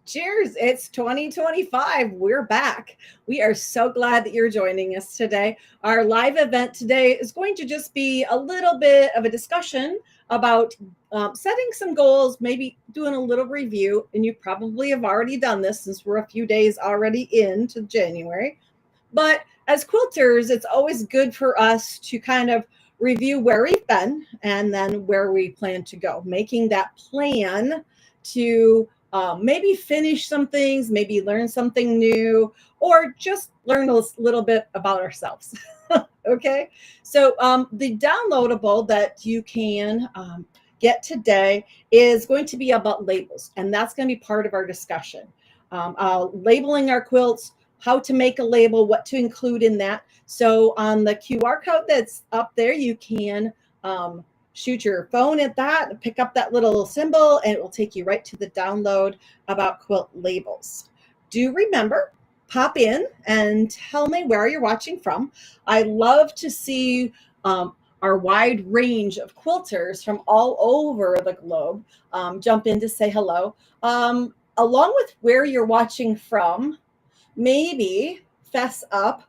Cheers. It's 2025. We're back. We are so glad that you're joining us today. Our live event today is going to just be a little bit of a discussion about setting some goals, maybe doing a little review. And you probably have already done this since we're a few days already into January. But as quilters, it's always good for us to kind of review where we've been and then where we plan to go, making that plan to maybe finish some things, maybe learn something new, or just learn a little bit about ourselves. Okay. So the downloadable that you can get today is going to be about labels, and that's going to be part of our discussion. Labeling our quilts, how to make a label, what to include in that. So on the QR code that's up there, you can shoot your phone at that, pick up that little symbol, and it will take you right to the download about quilt labels. Do remember, pop in and tell me where you're watching from. I love to see our wide range of quilters from all over the globe jump in to say hello. Along with where you're watching from, maybe fess up.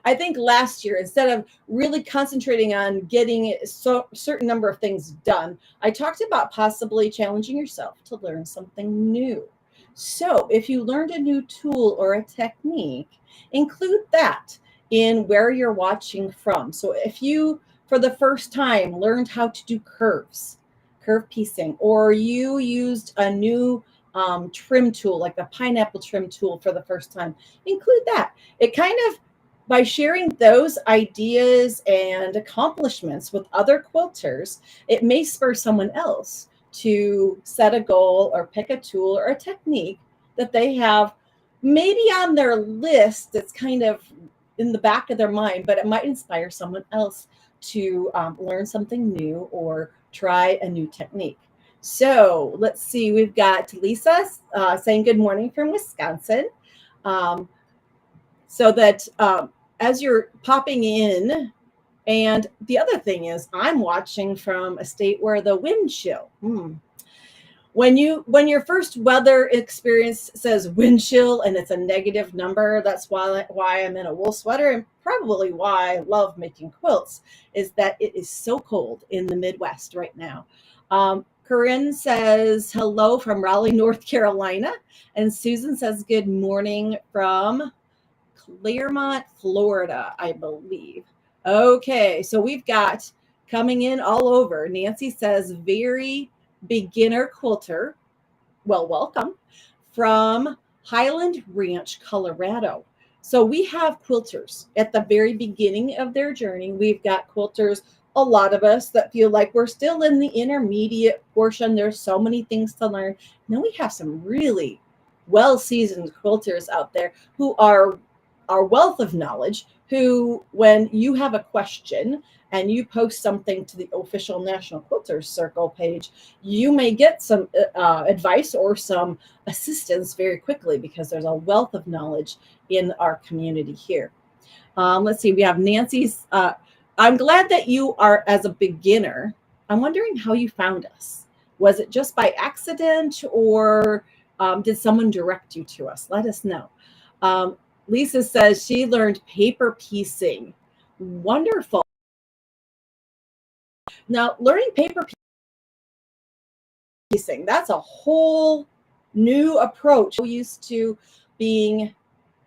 I think last year, instead of really concentrating on getting a certain number of things done, I talked about possibly challenging yourself to learn something new. So if you learned a new tool or a technique, include that in where you're watching from. So if you, for the first time, learned how to do curve piecing, or you used a new trim tool, like the pineapple trim tool for the first time, include that. It kind of, by sharing those ideas and accomplishments with other quilters, it may spur someone else to set a goal or pick a tool or a technique that they have maybe on their list that's kind of in the back of their mind, but it might inspire someone else to learn something new or try a new technique. So let's see, we've got Lisa saying good morning from Wisconsin. So that as you're popping in, and the other thing is I'm watching from a state where the wind chill. When your first weather experience says wind chill and it's a negative number, that's why I'm in a wool sweater, and probably why I love making quilts, is that it is so cold in the Midwest right now. Corinne says hello from Raleigh, North Carolina, and Susan says good morning from Claremont, Florida, I believe. Okay, so we've got coming in all over. Nancy says, very beginner quilter. Well, welcome from Highland Ranch, Colorado. So we have quilters at the very beginning of their journey. We've got quilters, a lot of us that feel like we're still in the intermediate portion. There's so many things to learn. Now we have some really well-seasoned quilters out there who are our wealth of knowledge, who, when you have a question and you post something to the official National Quilters Circle page, you may get some advice or some assistance very quickly, because there's a wealth of knowledge in our community here. Let's see, we have Nancy's. I'm glad that you are, as a beginner, I'm wondering how you found us. Was it just by accident, or did someone direct you to us? Let us know. Lisa says she learned paper piecing. Wonderful. Now, learning paper piecing, that's a whole new approach. We're used to being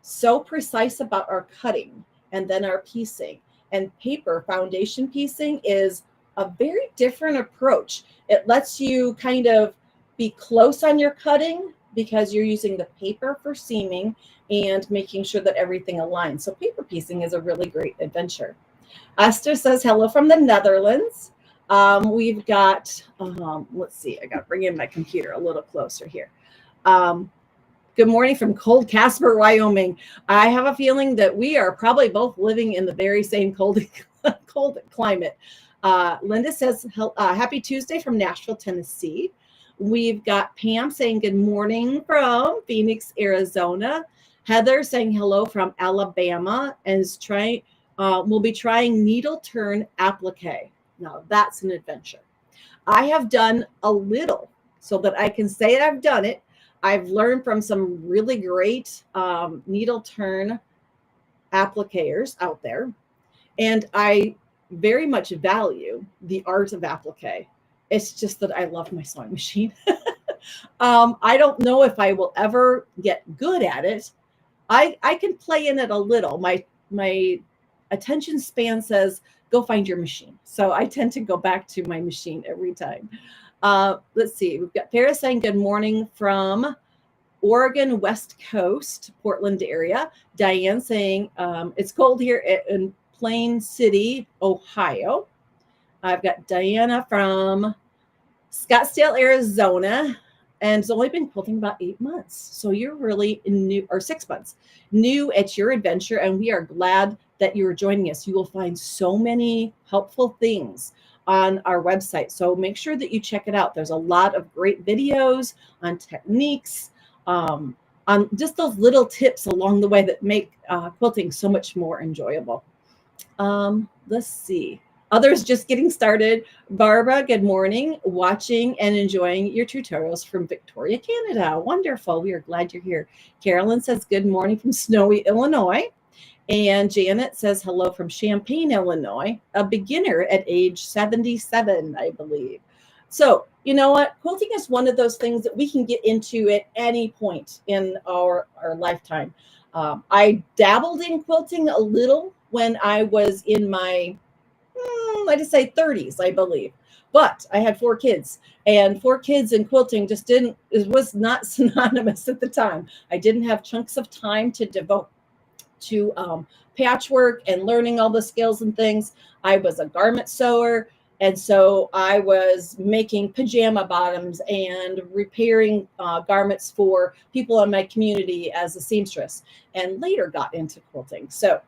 so precise about our cutting and then our piecing. And paper foundation piecing is a very different approach. It lets you kind of be close on your cutting, because you're using the paper for seaming and making sure that everything aligns. So paper piecing is a really great adventure. Esther says hello from the Netherlands. We've got, let's see, I got to bring in my computer a little closer here. Good morning from cold Casper, Wyoming. I have a feeling that we are probably both living in the very same cold climate. Linda says, happy Tuesday from Nashville, Tennessee. We've got Pam saying good morning from Phoenix, Arizona. Heather saying hello from Alabama, and is we'll be trying needle turn applique. Now that's an adventure. I have done a little so that I can say I've done it. I've learned from some really great needle turn applicators out there, and I very much value the art of applique. It's just that I love my sewing machine. I don't know if I will ever get good at it. I can play in it a little. My attention span says go find your machine, so I tend to go back to my machine every time. Let's see. We've got Paris saying good morning from Oregon West Coast, Portland area. Diane saying it's cold here in Plain City, Ohio. I've got Diana from Scottsdale, Arizona, and it's only been quilting about 8 months. So you're really new, or 6 months, new at your adventure, and we are glad that you're joining us. You will find so many helpful things on our website. So make sure that you check it out. There's a lot of great videos on techniques, on just those little tips along the way that make quilting so much more enjoyable. Let's see. Others just getting started. Barbara, good morning. Watching and enjoying your tutorials from Victoria, Canada. Wonderful. We are glad you're here. Carolyn says good morning from snowy Illinois. And Janet says hello from Champaign, Illinois. A beginner at age 77, I believe. So, you know what? Quilting is one of those things that we can get into at any point in our lifetime. I dabbled in quilting a little when I was in my, I'd say 30s, I believe. But I had 4 kids, and 4 kids and quilting just was not synonymous at the time. I didn't have chunks of time to devote to patchwork and learning all the skills and things. I was a garment sewer. And so I was making pajama bottoms and repairing garments for people in my community as a seamstress, and later got into quilting. So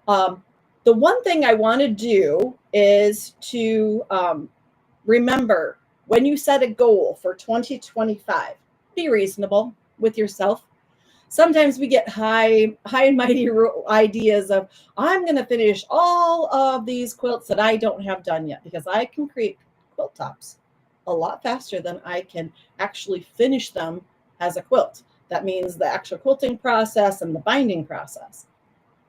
the one thing I want to do is to remember, when you set a goal for 2025, be reasonable with yourself. Sometimes we get high and mighty ideas of, I'm going to finish all of these quilts that I don't have done yet, because I can create quilt tops a lot faster than I can actually finish them as a quilt. That means the actual quilting process and the binding process.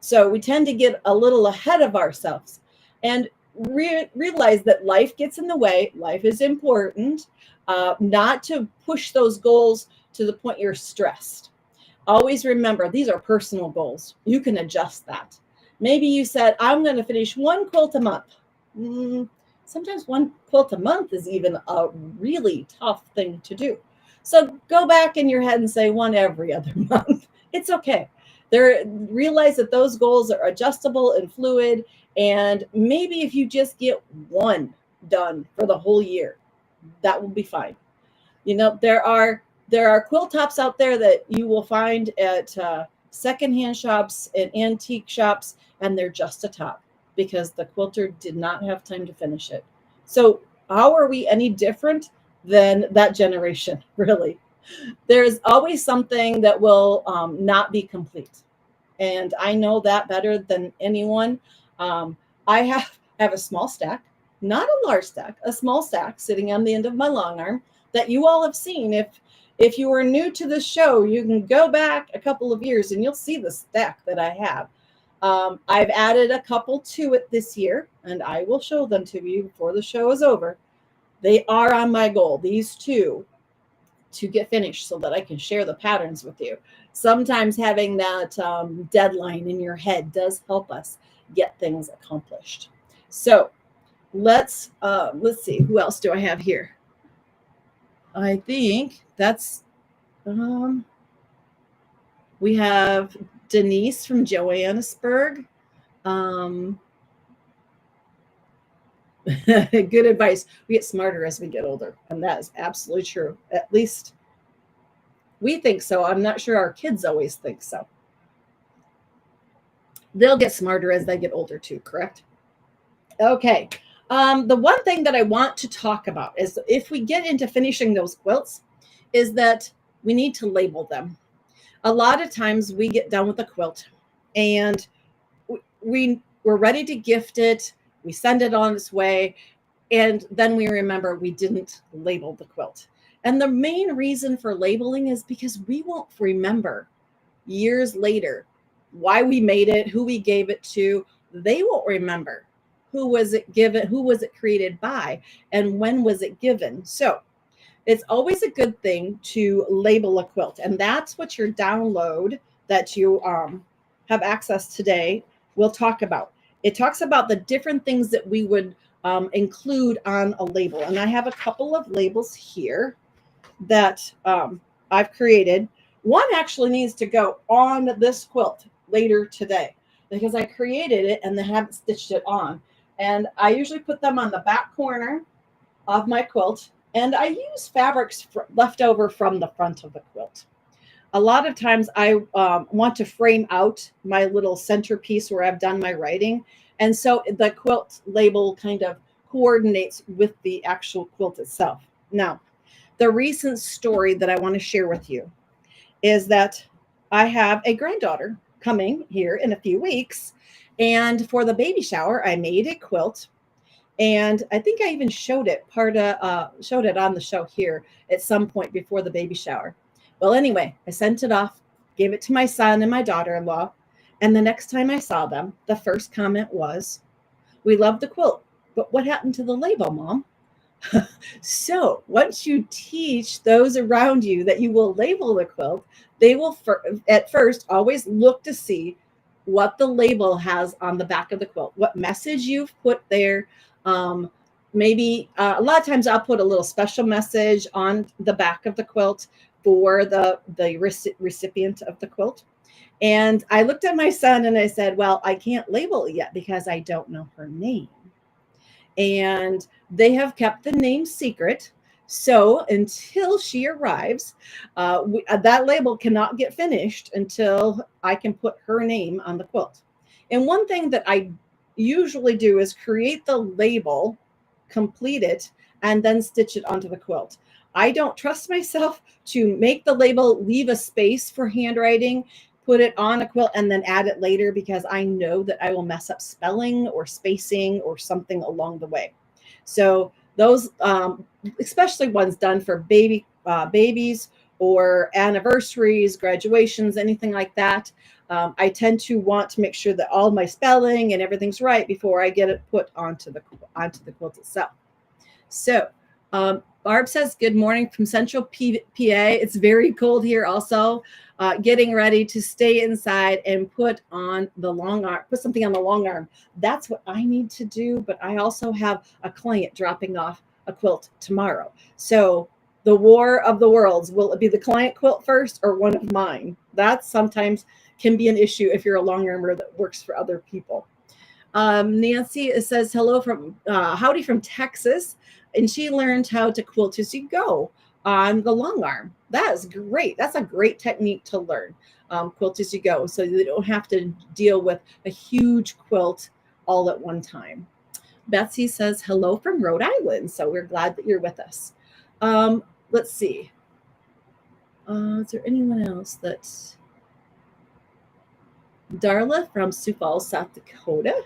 So we tend to get a little ahead of ourselves and realize that life gets in the way. Life is important, not to push those goals to the point you're stressed. Always remember, these are personal goals. You can adjust that. Maybe you said, I'm going to finish 1 quilt a month. Sometimes 1 quilt a month is even a really tough thing to do. So go back in your head and say 1 every other month. It's okay. Realize that those goals are adjustable and fluid. And maybe if you just get 1 done for the whole year, that will be fine. You know, there are quilt tops out there that you will find at secondhand shops and antique shops, and they're just a top because the quilter did not have time to finish it. So how are we any different than that generation, really? There's always something that will not be complete. And I know that better than anyone. I have a small stack, not a large stack, a small stack sitting on the end of my long arm that you all have seen. If you are new to the show, you can go back a couple of years and you'll see the stack that I have. I've added a couple to it this year, and I will show them to you before the show is over. They are on my goal, these 2, to get finished so that I can share the patterns with you. Sometimes having that deadline in your head does help us get things accomplished. So let's see, who else do I have here? I think that's, we have Denise from Johannesburg. Good advice. We get smarter as we get older, and that is absolutely true. At least we think so. I'm not sure our kids always think so. They'll get smarter as they get older too, correct? Okay. The one thing that I want to talk about is, if we get into finishing those quilts, is that we need to label them. A lot of times we get done with a quilt and we're ready to gift it. We send it on its way. And then we remember we didn't label the quilt. And the main reason for labeling is because we won't remember years later why we made it, who we gave it to. They won't remember who was it given, who was it created by, and when was it given. So it's always a good thing to label a quilt. And that's what your download that you have access today will talk about. It talks about the different things that we would include on a label. And I have a couple of labels here that I've created. One actually needs to go on this quilt later today because I created it and they haven't stitched it on. And I usually put them on the back corner of my quilt, and I use fabrics left over from the front of the quilt. A lot of times I want to frame out my little centerpiece where I've done my writing. And so the quilt label kind of coordinates with the actual quilt itself. Now, the recent story that I want to share with you is that I have a granddaughter coming here in a few weeks. And for the baby shower, I made a quilt. And I think I even showed it showed it on the show here at some point before the baby shower. Well, anyway, I sent it off, gave it to my son and my daughter-in-law. And the next time I saw them, the first comment was, "We love the quilt, but what happened to the label, Mom?" So once you teach those around you that you will label the quilt, they will at first always look to see what the label has on the back of the quilt, what message you've put there. Maybe a lot of times I'll put a little special message on the back of the quilt for the recipient of the quilt. And I looked at my son and I said, well, I can't label it yet because I don't know her name. And they have kept the name secret. So until she arrives, that label cannot get finished until I can put her name on the quilt. And one thing that I usually do is create the label, complete it, and then stitch it onto the quilt. I don't trust myself to make the label, leave a space for handwriting, put it on a quilt, and then add it later because I know that I will mess up spelling or spacing or something along the way. So those, especially ones done for babies or anniversaries, graduations, anything like that, I tend to want to make sure that all my spelling and everything's right before I get it put onto the quilt itself. So Barb says, good morning from Central PA. It's very cold here also. Getting ready to stay inside and put on the long arm, put something on the long arm. That's what I need to do. But I also have a client dropping off a quilt tomorrow. So the war of the worlds, will it be the client quilt first or one of mine? That sometimes can be an issue if you're a long armer that works for other people. Nancy says, hello from howdy from Texas. And she learned how to quilt as you go on the long arm. That is great. That's a great technique to learn. Quilt as you go, so you don't have to deal with a huge quilt all at one time. Betsy says, hello from Rhode Island. So we're glad that you're with us. Let's see. Is there anyone else that's Darla from Sioux Falls, South Dakota?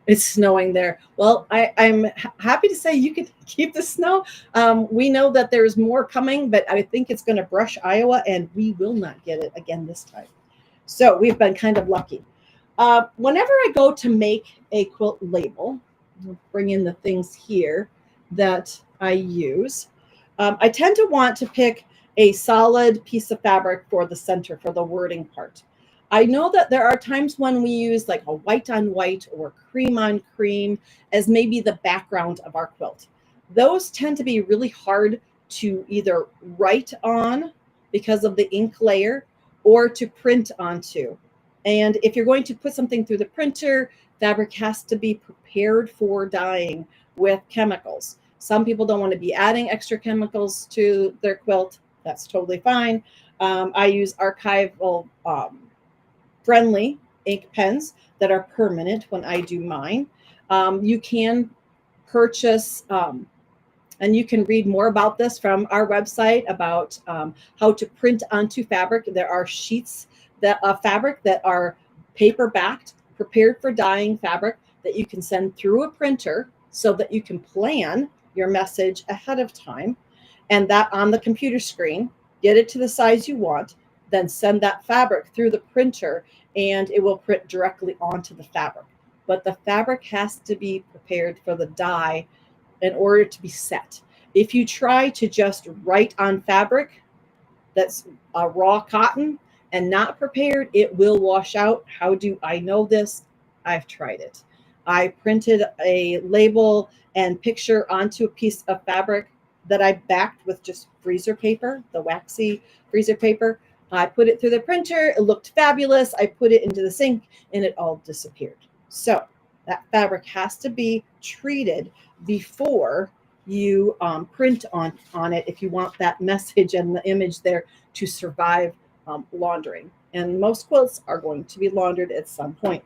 It's snowing there. Well, I'm happy to say you can keep the snow. We know that there's more coming, but I think it's going to brush Iowa, and we will not get it again this time. So we've been kind of lucky. Whenever I go to make a quilt label, I'll bring in the things here that I use. I tend to want to pick a solid piece of fabric for the center, for the wording part. I know that there are times when we use like a white on white or cream on cream as maybe the background of our quilt. Those tend to be really hard to either write on because of the ink layer or to print onto. And if you're going to put something through the printer, fabric has to be prepared for dyeing with chemicals. Some people don't want to be adding extra chemicals to their quilt. That's totally fine. I use archival friendly ink pens that are permanent when I do mine. You can purchase, and you can read more about this from our website about how to print onto fabric. There are sheets of fabric that are paper backed, prepared for dyeing fabric that you can send through a printer so that you can plan your message ahead of time. and that on the computer screen, get it to the size you want, then send that fabric through the printer and it will print directly onto the fabric. But the fabric has to be prepared for the dye in order to be set. If you try to just write on fabric that's raw cotton and not prepared, it will wash out. How do I know this? I've tried it. I printed a label and picture onto a piece of fabric that I backed with just freezer paper, the waxy freezer paper. I put it through the printer. It looked fabulous. I put it into the sink and it all disappeared. So that fabric has to be treated before you print on it if you want that message and the image there to survive laundering. And most quilts are going to be laundered at some point.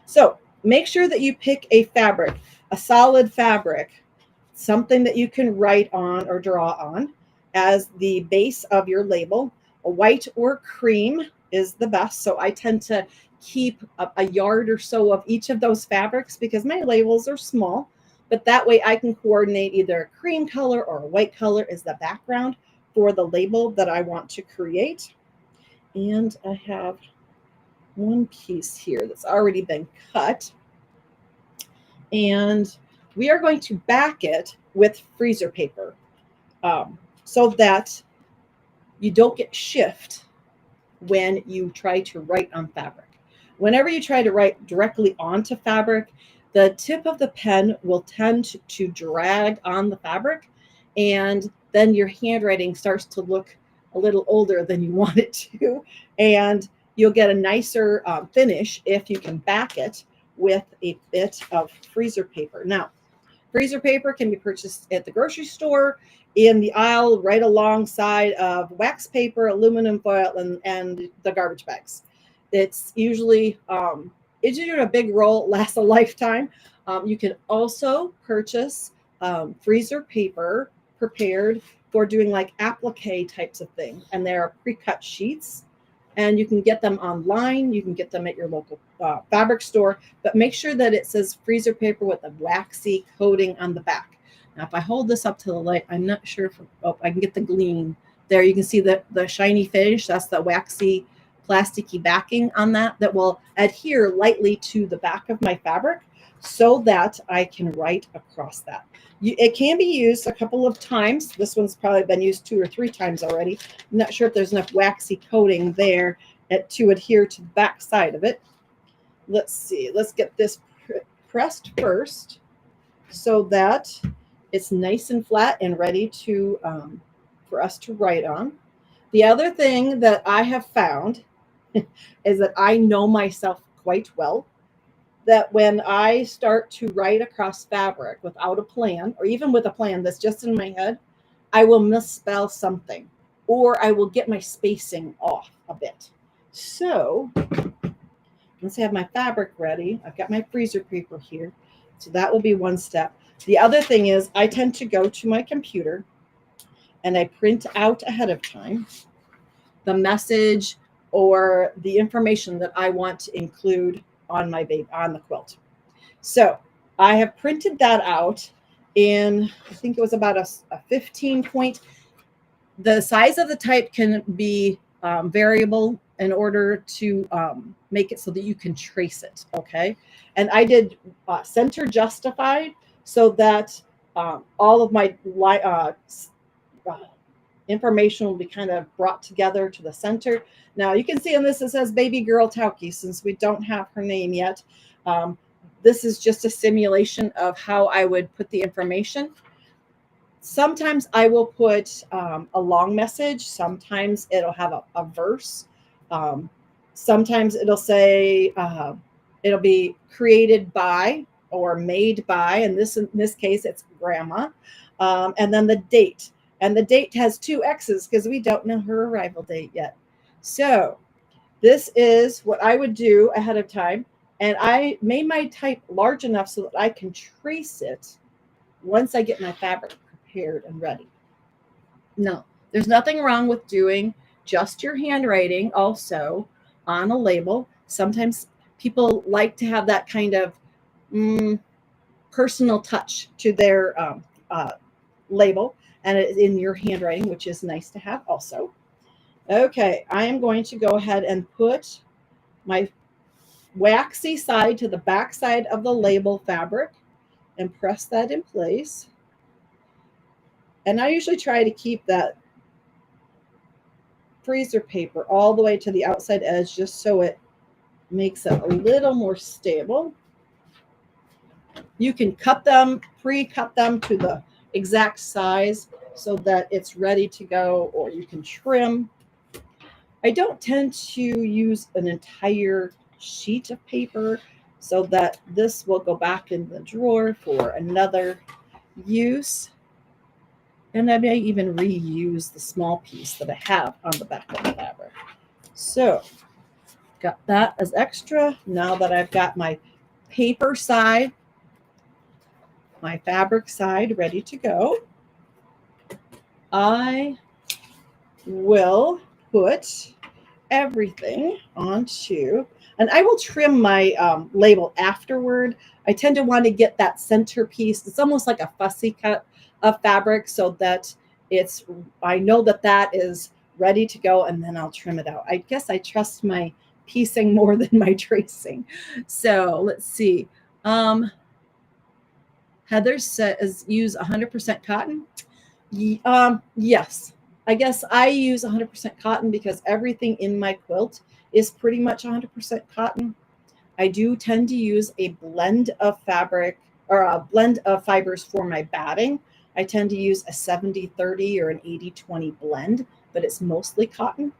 So make sure that you pick a fabric, a solid fabric, something that you can write on or draw on as the base of your label. A white or cream is the best. So I tend to keep a yard or so of each of those fabrics because my labels are small. But that way I can coordinate either a cream color or a white color as the background for the label that I want to create. And I have one piece here that's already been cut. And we are going to back it with freezer paper so that you don't get shift when you try to write on fabric. Whenever you try to write directly onto fabric, the tip of the pen will tend to drag on the fabric, and then your handwriting starts to look a little older than you want it to, and you'll get a nicer finish if you can back it with a bit of freezer paper. Now, freezer paper can be purchased at the grocery store in the aisle right alongside of wax paper, aluminum foil, and the garbage bags. It's usually a big roll, lasts a lifetime. You can also purchase freezer paper prepared for doing like applique types of things, and there are pre-cut sheets, and you can get them online. You can get them at your local fabric store, but make sure that it says freezer paper with a waxy coating on the back. Now, if I hold this up to the light, I'm not sure if I can get the gleam there. You can see the shiny finish. That's the waxy plasticky backing on that will adhere lightly to the back of my fabric so that I can write across that. It can be used a couple of times. This one's probably been used 2 or 3 times already. I'm not sure if there's enough waxy coating there to adhere to the back side of it. Let's see. Let's get this pressed first so that it's nice and flat and ready to for us to write on. The other thing that I have found is that I know myself quite well, that when I start to write across fabric without a plan, or even with a plan that's just in my head, I will misspell something, or I will get my spacing off a bit. So once I have my fabric ready, I've got my freezer paper here. So that will be one step. The other thing is I tend to go to my computer and I print out ahead of time the message or the information that I want to include on the quilt. So I have printed that out in, I think it was about a 15 point. The size of the type can be variable in order to make it so that you can trace it. Okay. And I did center justified so that all of my information will be kind of brought together to the center. Now you can see on this, it says baby girl Tauke, since we don't have her name yet. This is just a simulation of how I would put the information. Sometimes I will put a long message. Sometimes it'll have a verse. Sometimes it'll say, it'll be created by or made by, and in this case, it's grandma. And then the date. And the date has 2 X's because we don't know her arrival date yet. So this is what I would do ahead of time. And I made my type large enough so that I can trace it once I get my fabric prepared and ready. No, there's nothing wrong with doing just your handwriting also on a label. Sometimes people like to have that kind of personal touch to their label, and it's in your handwriting, which is nice to have also. Okay, I am going to go ahead and put my waxy side to the back side of the label fabric and press that in place. And I usually try to keep that freezer paper all the way to the outside edge just so it makes it a little more stable. You can cut them, pre-cut them to the exact size so that it's ready to go, or you can trim. I don't tend to use an entire sheet of paper so that this will go back in the drawer for another use. And I may even reuse the small piece that I have on the back of the fabric. So, got that as extra. Now that I've got my paper side, my fabric side ready to go, I will put everything onto, and I will trim my label afterward. I tend to want to get that center piece. It's almost like a fussy cut of fabric so that it's, I know that that is ready to go, and then I'll trim it out. I guess I trust my piecing more than my tracing. So let's see. Heather says use 100% cotton. Yes, I guess I use 100% cotton because everything in my quilt is pretty much 100% cotton. I do tend to use a blend of fabric or a blend of fibers for my batting. I tend to use a 70-30 or an 80-20 blend, but it's mostly cotton.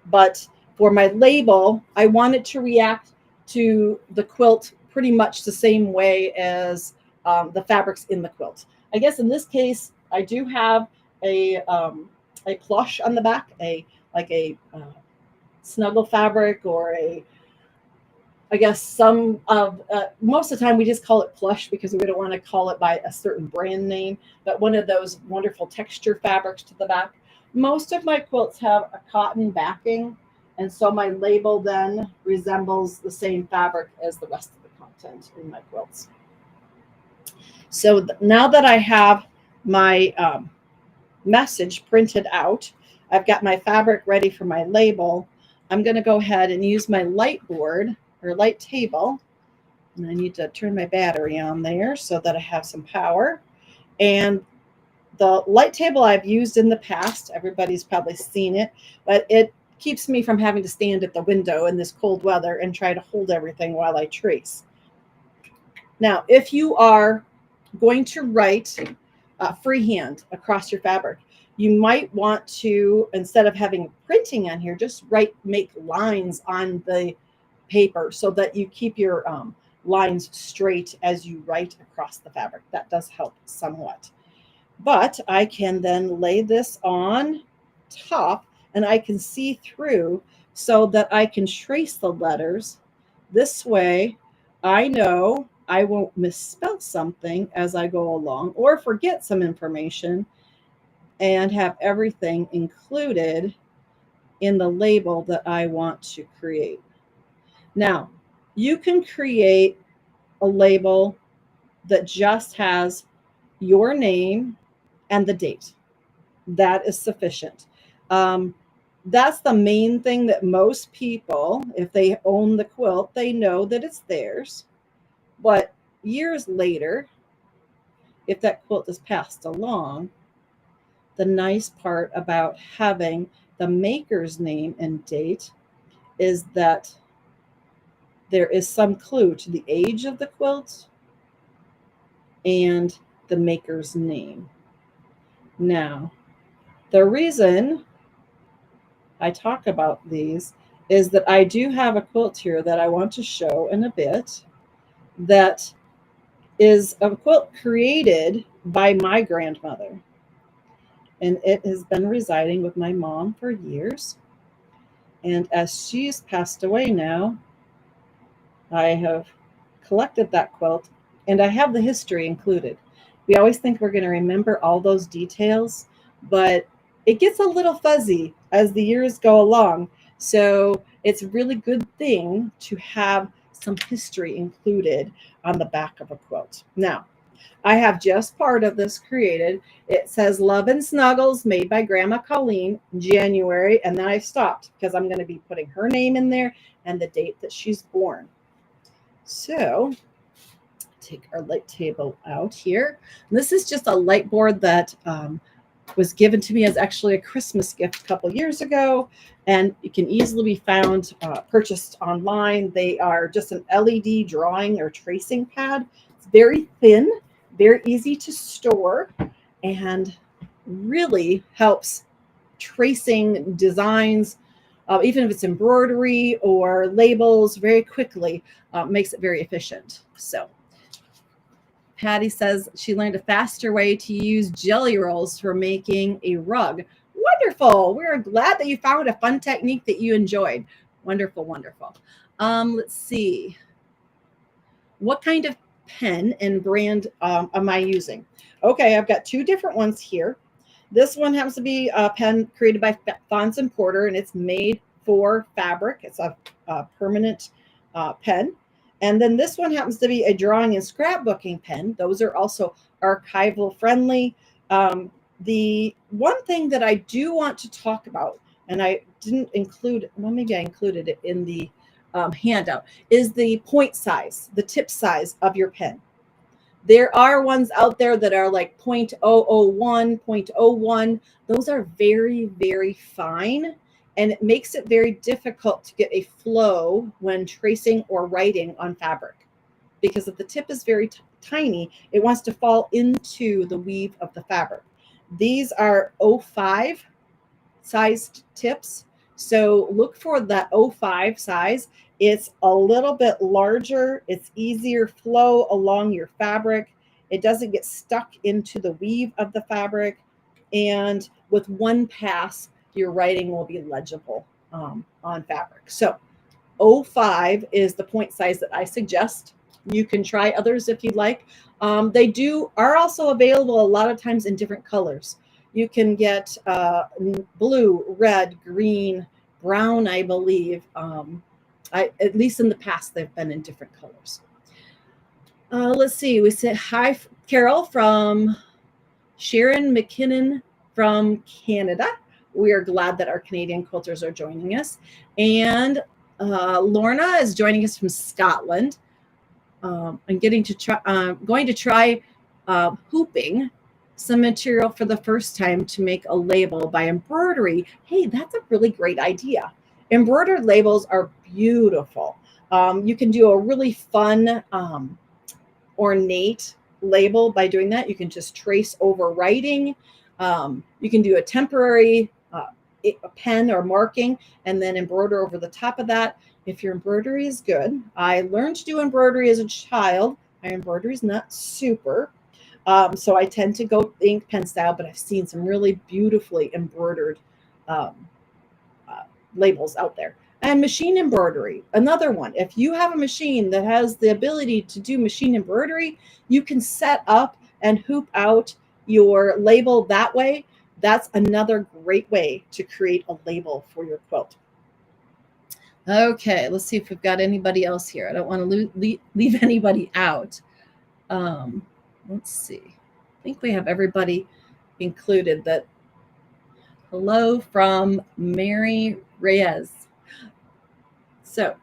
But for my label, I want it to react to the quilt pretty much the same way as the fabrics in the quilt. I guess in this case, I do have a plush on the back, a snuggle fabric, or I guess some of, most of the time we just call it plush because we don't want to call it by a certain brand name, but one of those wonderful texture fabrics to the back. Most of my quilts have a cotton backing, and so my label then resembles the same fabric as the rest of the content in my quilts. So now that I have my message printed out, I've got my fabric ready for my label. I'm going to go ahead and use my light board or light table. And I need to turn my battery on there so that I have some power. And the light table I've used in the past, everybody's probably seen it, but it keeps me from having to stand at the window in this cold weather and try to hold everything while I trace. Now, if you are going to write freehand across your fabric, you might want to, instead of having printing on here, just make lines on the paper so that you keep your lines straight as you write across the fabric. That does help somewhat. But I can then lay this on top and I can see through so that I can trace the letters. This way, I know I won't misspell something as I go along or forget some information, and have everything included in the label that I want to create. Now, you can create a label that just has your name and the date. That is sufficient. That's the main thing that most people, if they own the quilt, they know that it's theirs. But years later, if that quilt is passed along, the nice part about having the maker's name and date is that there is some clue to the age of the quilt and the maker's name. Now, the reason I talk about these is that I do have a quilt here that I want to show in a bit that is a quilt created by my grandmother. And it has been residing with my mom for years. And as she's passed away now, I have collected that quilt, and I have the history included. We always think we're going to remember all those details, but it gets a little fuzzy as the years go along. So it's a really good thing to have some history included on the back of a quilt. Now, I have just part of this created. It says Love and Snuggles made by Grandma Colleen, January. And then I stopped because I'm going to be putting her name in there and the date that she's born. So take our light table out here. And this is just a light board that was given to me as actually a Christmas gift a couple years ago, and it can easily be found purchased online. They are just an LED drawing or tracing pad. It's very thin, very easy to store, and really helps tracing designs, even if it's embroidery or labels, very quickly. Makes it very efficient. So Patty says she learned a faster way to use jelly rolls for making a rug. Wonderful. We're glad that you found a fun technique that you enjoyed. Wonderful, wonderful. Let's see. What kind of pen and brand am I using? Okay, I've got two different ones here. This one happens to be a pen created by Fons and Porter, and it's made for fabric. It's a permanent pen. And then this one happens to be a drawing and scrapbooking pen. Those are also archival friendly. The one thing that I do want to talk about, and I didn't include, well, maybe I included it in the handout, is the point size, the tip size of your pen. There are ones out there that are like 0.001, 0.01. Those are very, very fine. And it makes it very difficult to get a flow when tracing or writing on fabric. Because if the tip is very tiny, it wants to fall into the weave of the fabric. These are 0.5 sized tips. So look for that 0.5 size. It's a little bit larger. It's easier flow along your fabric. It doesn't get stuck into the weave of the fabric. And with one pass, your writing will be legible on fabric. So 0.5 is the point size that I suggest. You can try others if you'd like. They are also available a lot of times in different colors. You can get blue, red, green, brown, I believe. At least in the past, they've been in different colors. Let's see. We say hi, Carol from Sharon McKinnon from Canada. We are glad that our Canadian quilters are joining us. And Lorna is joining us from Scotland. I'm going to try hooping some material for the first time to make a label by embroidery. Hey, that's a really great idea. Embroidered labels are beautiful. You can do a really fun, ornate label by doing that. You can just trace over writing. You can do a temporary a pen or marking and then embroider over the top of that. If your embroidery is good, I learned to do embroidery as a child. My embroidery is not super. So I tend to go ink pen style, but I've seen some really beautifully embroidered labels out there. And machine embroidery, another one. If you have a machine that has the ability to do machine embroidery, you can set up and hoop out your label that way. That's another great way to create a label for your quilt. Okay, let's see if we've got anybody else here. I don't want to leave anybody out. Let's see. I think we have everybody included. That hello from Mary Reyes. So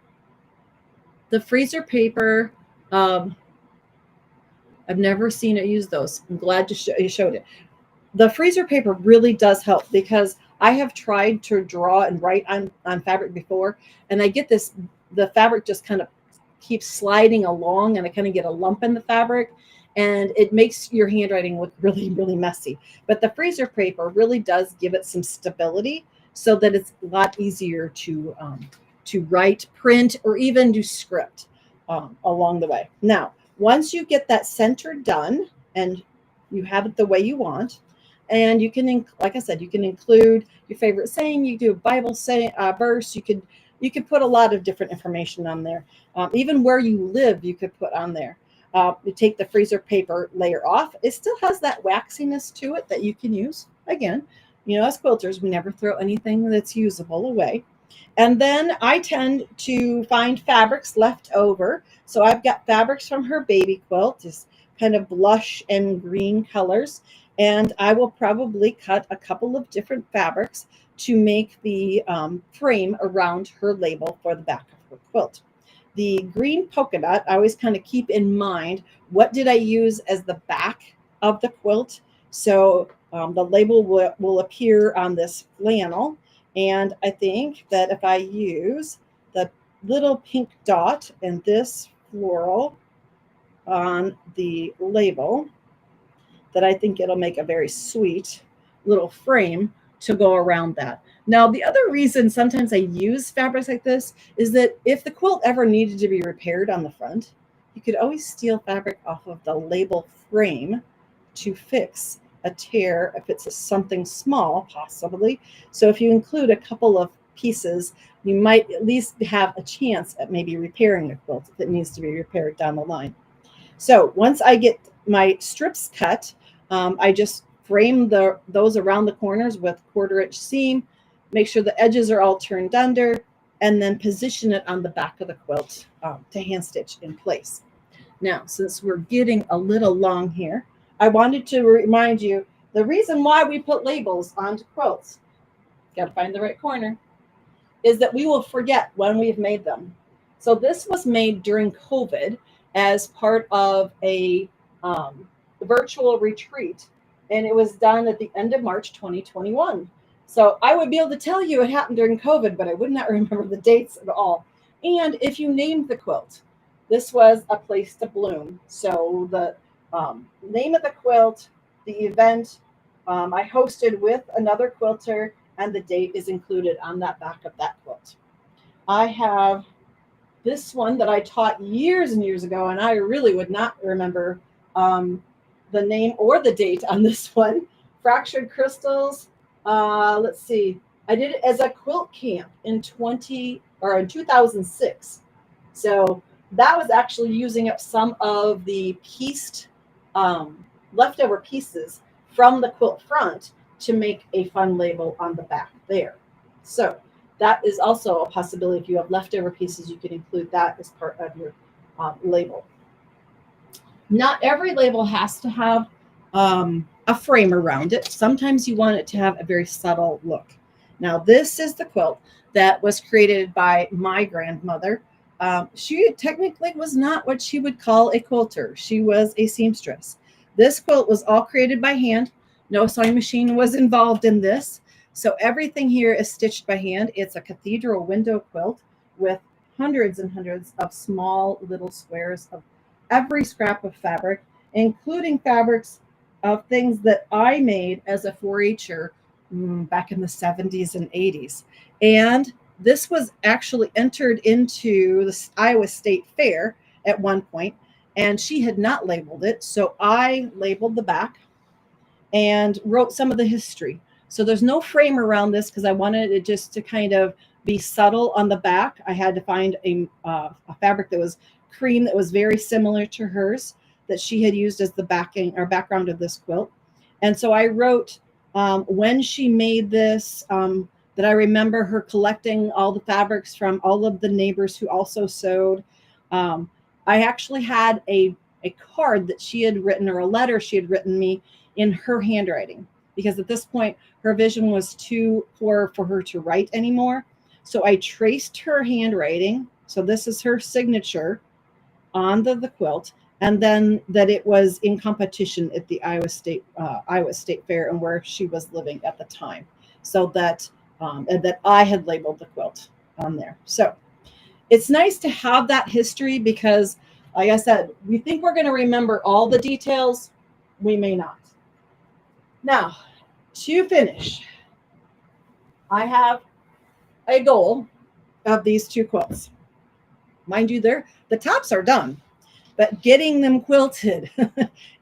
the freezer paper, I've never seen it use those. I'm glad you showed it. The freezer paper really does help because I have tried to draw and write on fabric before, and I get the fabric just kind of keeps sliding along, and I kind of get a lump in the fabric, and it makes your handwriting look really, really messy. But the freezer paper really does give it some stability so that it's a lot easier to write, print, or even do script along the way. Now, once you get that center done and you have it the way you want, and you can, like I said, you can include your favorite saying. You do a Bible verse. You could put a lot of different information on there. Even where you live, you could put on there. You take the freezer paper layer off. It still has that waxiness to it that you can use. Again, as quilters, we never throw anything that's usable away. And then I tend to find fabrics left over. So I've got fabrics from her baby quilt. Just kind of blush and green colors. And I will probably cut a couple of different fabrics to make the frame around her label for the back of her quilt. The green polka dot, I always kind of keep in mind, what did I use as the back of the quilt? So the label will appear on this flannel. And I think that if I use the little pink dot and this floral on the label, that I think it'll make a very sweet little frame to go around that. Now, the other reason sometimes I use fabrics like this is that if the quilt ever needed to be repaired on the front, you could always steal fabric off of the label frame to fix a tear if it's something small, possibly. So if you include a couple of pieces, you might at least have a chance at maybe repairing the quilt if it needs to be repaired down the line. So once I get my strips cut, I just frame those around the corners with 1/4 inch seam, make sure the edges are all turned under, and then position it on the back of the quilt to hand stitch in place. Now, since we're getting a little long here, I wanted to remind you the reason why we put labels onto quilts, got to find the right corner, is that we will forget when we've made them. So this was made during COVID as part of a virtual retreat, and it was done at the end of March 2021. So I would be able to tell you it happened during COVID, but I would not remember the dates at all. And if you named the quilt, this was a place to bloom. So the name of the quilt, the event, I hosted with another quilter, and the date is included on that back of that quilt. I have this one that I taught years and years ago, and I really would not remember the name or the date on this one. Fractured Crystals. Let's see. I did it as a quilt camp in 2006. So that was actually using up some of the pieced leftover pieces from the quilt front to make a fun label on the back there. So that is also a possibility. If you have leftover pieces, you can include that as part of your label. Not every label has to have a frame around it. Sometimes you want it to have a very subtle look. Now, this is the quilt that was created by my grandmother. She technically was not what she would call a quilter. She was a seamstress. This quilt was all created by hand. No sewing machine was involved in this. So everything here is stitched by hand. It's a cathedral window quilt with hundreds and hundreds of small little squares of every scrap of fabric, including fabrics of things that I made as a 4-H'er back in the 70s and 80s. And this was actually entered into the Iowa State Fair at one point, and she had not labeled it. So I labeled the back and wrote some of the history. So there's no frame around this because I wanted it just to kind of be subtle on the back. I had to find a fabric that was cream that was very similar to hers that she had used as the backing or background of this quilt. And so I wrote when she made this, that I remember her collecting all the fabrics from all of the neighbors who also sewed. I actually had a card that she had written, or a letter she had written me in her handwriting, because at this point her vision was too poor for her to write anymore. So I traced her handwriting. So this is her signature on the quilt, and then that it was in competition at the Iowa State Fair and where she was living at the time. So that and that I had labeled the quilt on there. So it's nice to have that history because, like I said, we think we're going to remember all the details. We may not. Now, to finish, I have a goal of these 2 quilts. Mind you, the tops are done, but getting them quilted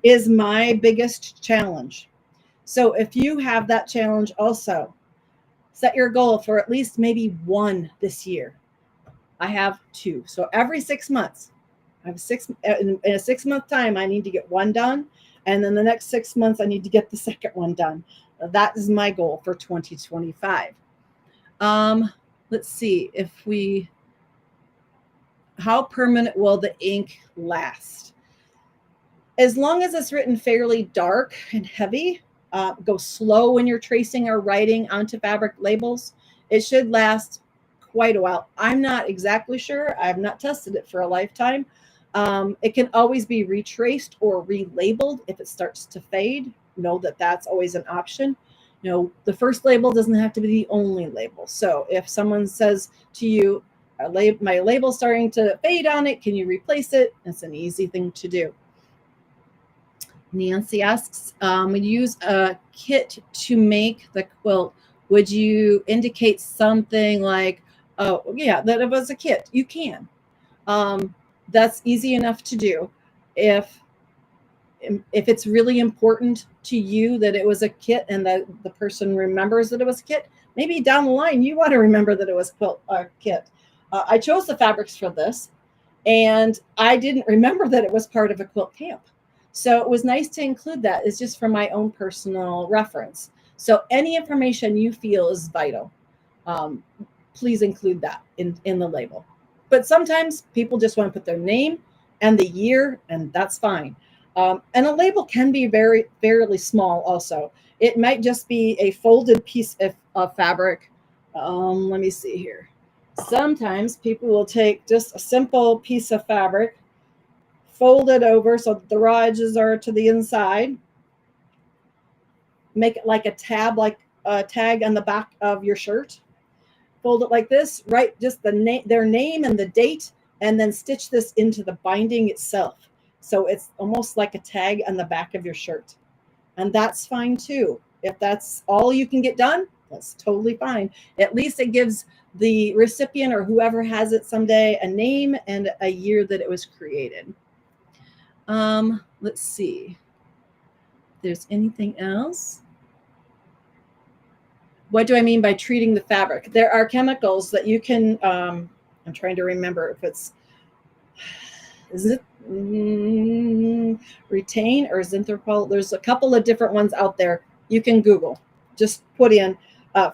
is my biggest challenge. So if you have that challenge also, set your goal for at least maybe 1 this year. I have 2. So every 6 months, I have in a 6-month time, I need to get 1 done. And then the next 6 months, I need to get the second one done. That is my goal for 2025. Let's see how permanent will the ink last? As long as it's written fairly dark and heavy, go slow when you're tracing or writing onto fabric labels. It should last quite a while. I'm not exactly sure. I've not tested it for a lifetime. It can always be retraced or relabeled if it starts to fade. Know that that's always an option. The first label doesn't have to be the only label. So if someone says to you, my label's starting to fade on it, can you replace it? It's an easy thing to do. Nancy asks, when you use a kit to make the quilt, would you indicate something like, oh, yeah, that it was a kit? You can. That's easy enough to do. If it's really important to you that it was a kit and that the person remembers that it was a kit, maybe down the line you want to remember that it was a kit. I chose the fabrics for this, and I didn't remember that it was part of a quilt camp. So it was nice to include that. It's just for my own personal reference. So any information you feel is vital, please include that in the label. But sometimes people just want to put their name and the year, and that's fine. And a label can be fairly small also. It might just be a folded piece of fabric. Let me see here. Sometimes people will take just a simple piece of fabric, fold it over so that the raw edges are to the inside, make it like a tab, like a tag on the back of your shirt. Fold it like this, write just their name and the date, and then stitch this into the binding itself. So it's almost like a tag on the back of your shirt. And that's fine too. If that's all you can get done, that's totally fine. At least it gives the recipient or whoever has it someday a name and a year that it was created. Let's see if there's anything else. What do I mean by treating the fabric? There are chemicals that you can, I'm trying to remember if it's, is it retain or zinthropol? There's a couple of different ones out there. You can Google. Just put in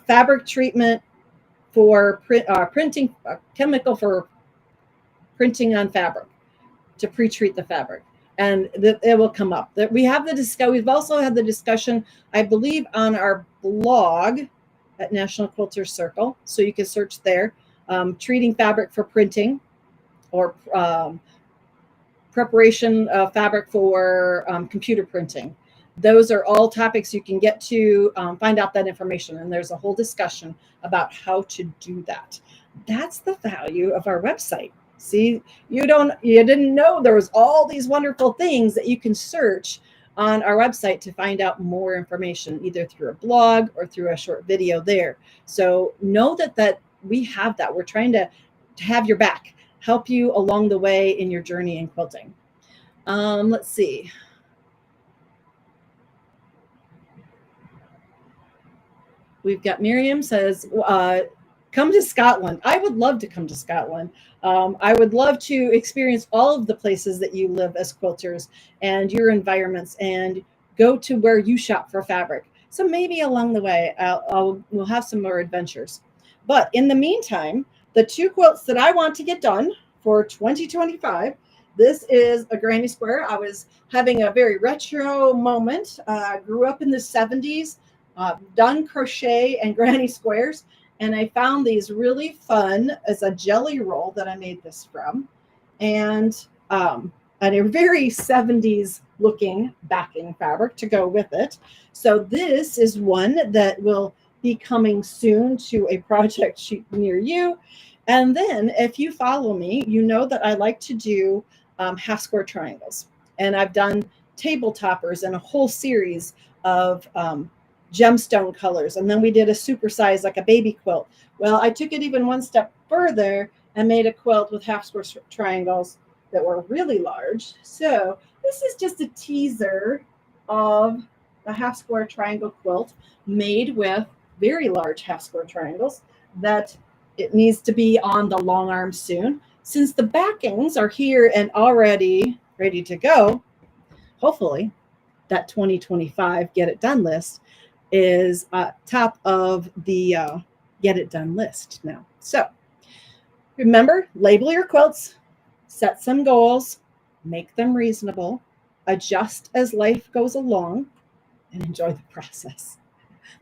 fabric treatment for printing, chemical for printing on fabric to pre-treat the fabric, and it will come up. That we have the discussion. We've also had the discussion, I believe, on our blog at National Quilters Circle. So you can search there, treating fabric for printing, or preparation of fabric for computer printing. Those are all topics you can get to find out that information. And there's a whole discussion about how to do that. That's the value of our website. See, you didn't know there was all these wonderful things that you can search on our website to find out more information, either through a blog or through a short video there. So know that we have that. We're trying to have your back, help you along the way in your journey in quilting. Let's see. We've got Miriam says, come to Scotland. I would love to come to Scotland. I would love to experience all of the places that you live as quilters and your environments, and go to where you shop for fabric. So maybe along the way, we'll have some more adventures. But in the meantime, the two quilts that I want to get done for 2025, this is a granny square. I was having a very retro moment. I grew up in the 70s, done crochet and granny squares. And I found these really fun as a jelly roll that I made this from, and a very 70s looking backing fabric to go with it. So this is one that will be coming soon to a project sheet near you. And then if you follow me, you know that I like to do half square triangles. And I've done table toppers and a whole series of gemstone colors. And then we did a supersize, like a baby quilt. Well, I took it even one step further and made a quilt with half square triangles that were really large. So this is just a teaser of a half square triangle quilt made with very large half square triangles that it needs to be on the long arm soon. Since the backings are here and already ready to go, hopefully that 2025 get it done list is top of the get it done list now. So remember, label your quilts, set some goals, make them reasonable, adjust as life goes along, and enjoy the process.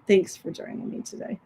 Thanks for joining me today.